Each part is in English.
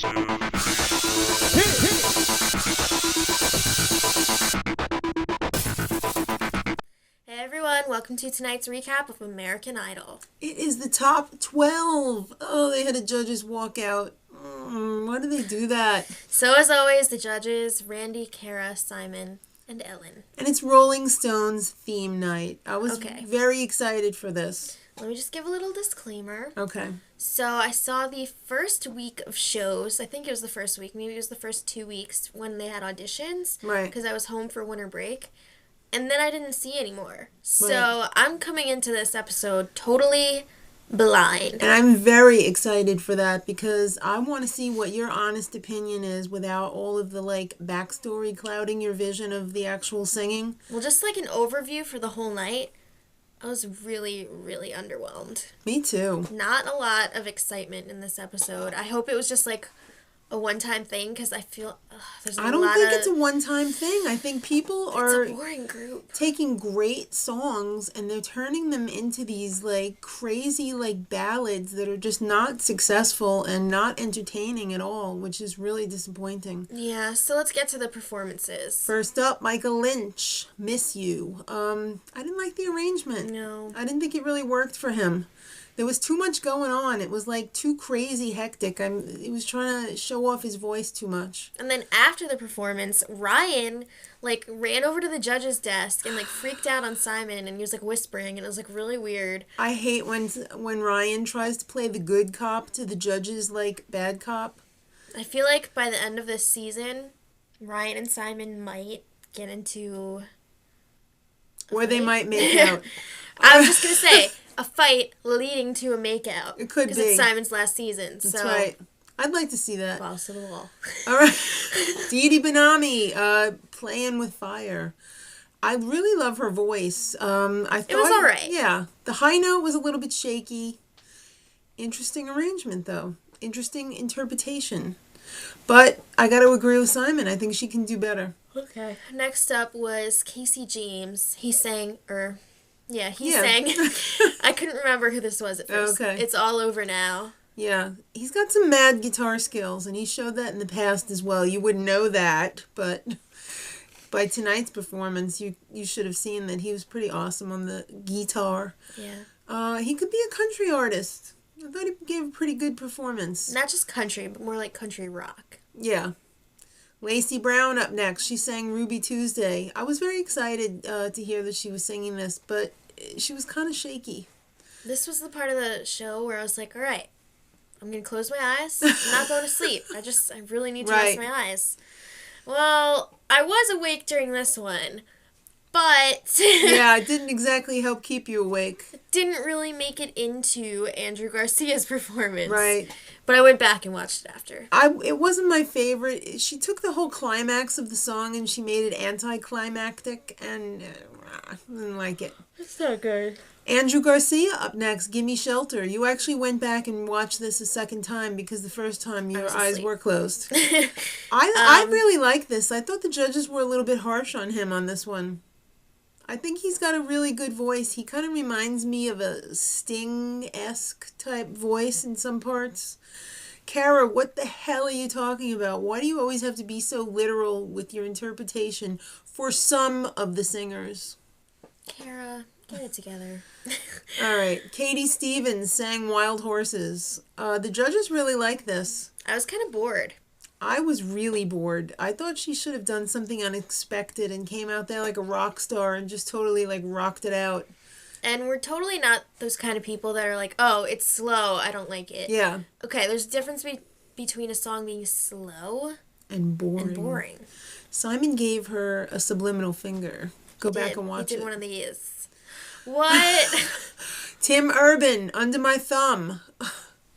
Hey everyone, welcome to tonight's recap of American Idol. It is the top 12. Oh, they had a judges walk out. Why do they do that? So as always, the judges, Randy, Kara, Simon, and Ellen. And it's Rolling Stones theme night. I was very excited for this. Let me just give a little disclaimer. Okay. So I saw the first week of shows. I think it was the first week. Maybe it was the first 2 weeks when they had auditions. Right. Because I was home for winter break. And then I didn't see anymore. So I'm coming into this episode totally blind. And I'm very excited for that because I want to see what your honest opinion is without all of the, backstory clouding your vision of the actual singing. Well, just like an overview for the whole night, I was really, really underwhelmed. Me too. Not a lot of excitement in this episode. I hope it was just like a one-time thing because I feel there's a lot of... I don't think it's a one-time thing. I think people are... It's a boring group. Taking great songs and they're turning them into these crazy ballads that are just not successful and not entertaining at all, which is really disappointing. Yeah, so let's get to the performances. First up, Lynche, Miss You. I didn't like the arrangement. No. I didn't think it really worked for him. There was too much going on. It was too crazy hectic. He was trying to show off his voice too much. And then after the performance, Ryan ran over to the judge's desk and freaked out on Simon, and he was whispering, and it was really weird. I hate when Ryan tries to play the good cop to the judge's bad cop. I feel like by the end of this season, Ryan and Simon might get into they might make out. I was just gonna say a fight leading to a makeout. It could be. Because it's Simon's last season. That's right. I'd like to see that. Balls to the wall. All right. Didi Benami, Playing with Fire. I really love her voice. I thought it was all right. Yeah. The high note was a little bit shaky. Interesting arrangement, though. Interesting interpretation. But I got to agree with Simon. I think she can do better. Okay. Next up was Casey James. He sang. I couldn't remember who this was at first. Okay. It's All Over Now. Yeah. He's got some mad guitar skills, and he showed that in the past as well. You wouldn't know that, but by tonight's performance, you should have seen that he was pretty awesome on the guitar. Yeah. He could be a country artist. I thought he gave a pretty good performance. Not just country, but more like country rock. Yeah. Lacey Brown up next. She sang Ruby Tuesday. I was very excited to hear that she was singing this, but she was kind of shaky. This was the part of the show where I was like, all right, I'm going to close my eyes. I'm not going to sleep. I really need to rest my eyes. Well, I was awake during this one, but... yeah, it didn't exactly help keep you awake. It didn't really make it into Andrew Garcia's performance. Right. But I went back and watched it after. It wasn't my favorite. She took the whole climax of the song and she made it anticlimactic, and I didn't like it. It's not good. Andrew Garcia up next, Gimme Shelter. You actually went back and watched this a second time because the first time your eyes were closed. I really like this. I thought the judges were a little bit harsh on him on this one. I think he's got a really good voice. He kind of reminds me of a Sting-esque type voice in some parts. Kara, what the hell are you talking about? Why do you always have to be so literal with your interpretation for some of the singers? Kara, get it together. All right. Katie Stevens sang Wild Horses. The judges really like this. I was kind of bored. I was really bored. I thought she should have done something unexpected and came out there like a rock star and just totally rocked it out. And we're totally not those kind of people that are like, oh, it's slow, I don't like it. Yeah. Okay, there's a difference between a song being slow and boring. Simon gave her a subliminal finger. Go back and watch it. He did one of these. What? Tim Urban, Under My Thumb.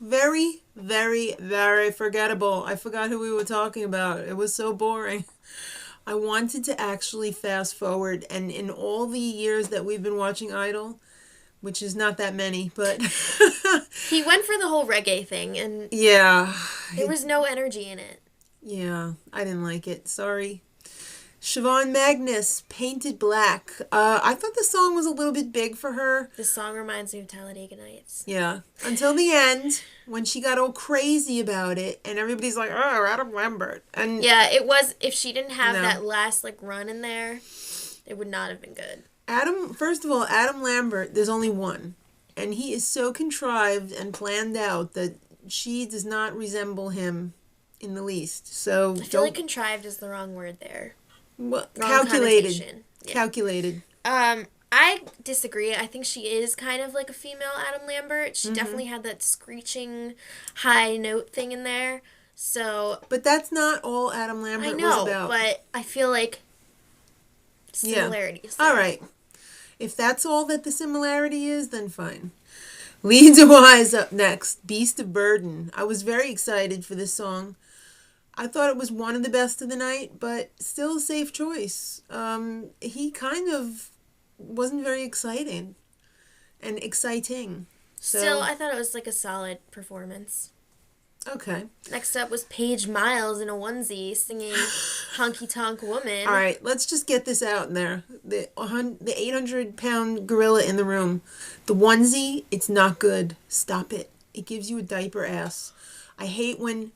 Very, very, very forgettable. I forgot who we were talking about. It was so boring. I wanted to actually fast forward, and in all the years that we've been watching Idol, which is not that many, but... he went for the whole reggae thing, and... yeah. There was no energy in it. Yeah, I didn't like it. Sorry. Siobhan Magnus, Painted Black. I thought the song was a little bit big for her. The song reminds me of Talladega Nights. Yeah. Until the end, when she got all crazy about it, and everybody's like, oh, Adam Lambert. And yeah, it was, if she didn't have that last, like, run in there, it would not have been good. First of all, Adam Lambert, there's only one. And he is so contrived and planned out that she does not resemble him in the least. So I feel like contrived is the wrong word there. Well, calculated. Yeah. Calculated. I disagree. I think she is kind of like a female Adam Lambert. She definitely had that screeching high note thing in there. So, but that's not all Adam Lambert was about. But I feel like similarities. Yeah. All right. If that's all that the similarity is, then fine. Lee Dewyze up next. Beast of Burden. I was very excited for this song. I thought it was one of the best of the night, but still a safe choice. He kind of wasn't very exciting and exciting. So. Still, I thought it was like a solid performance. Okay. Next up was Paige Miles in a onesie singing Honky Tonk Woman. All right, let's just get this out there. The 800-pound gorilla in the room. The onesie, it's not good. Stop it. It gives you a diaper ass. I hate when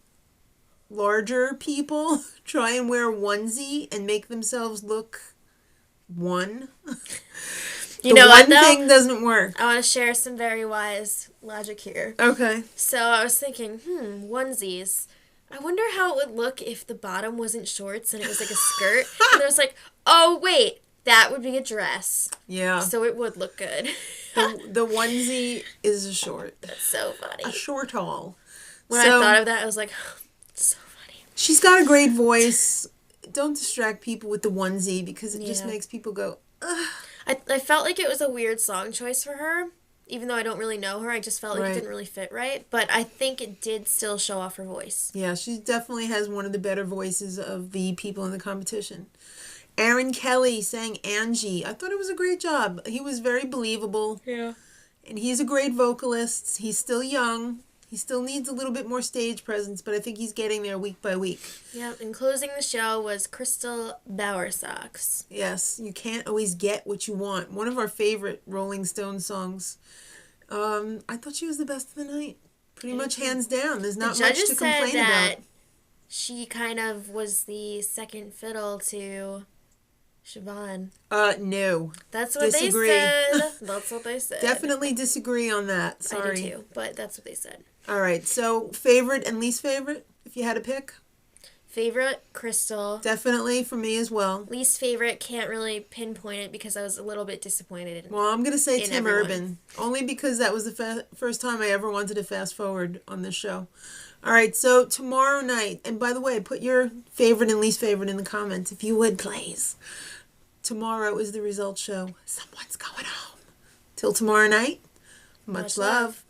larger people try and wear a onesie and make themselves look one. You know what, though? One thing doesn't work. I want to share some very wise logic here. Okay. So I was thinking, onesies. I wonder how it would look if the bottom wasn't shorts and it was like a skirt. And I was like, oh, wait, that would be a dress. Yeah. So it would look good. The onesie is a short. That's so funny. A short haul. When I thought of that, I was like, so funny. She's got a great voice. Don't distract people with the onesie because it just makes people go, ugh. I felt like it was a weird song choice for her. Even though I don't really know her, I just felt like it didn't really fit right. But I think it did still show off her voice. Yeah, she definitely has one of the better voices of the people in the competition. Aaron Kelly sang Angie. I thought it was a great job. He was very believable. Yeah. And he's a great vocalist. He's still young. He still needs a little bit more stage presence, but I think he's getting there week by week. Yeah, and closing the show was Crystal Bowersox. Yes, you can't always get what you want. One of our favorite Rolling Stones songs. I thought she was the best of the night. Pretty much hands down. There's not much to complain about. She kind of was the second fiddle to Siobhan. No. That's what they said. That's what they said. Definitely disagree on that. Sorry. I do too, but that's what they said. All right. So, favorite and least favorite, if you had to pick? Favorite, Crystal. Definitely for me as well. Least favorite, can't really pinpoint it because I was a little bit disappointed Well, I'm going to say Tim Urban. Only because that was the first time I ever wanted to fast forward on this show. All right, so tomorrow night, and by the way, put your favorite and least favorite in the comments, if you would, please. Tomorrow is the results show. Someone's going home. Till tomorrow night, much love.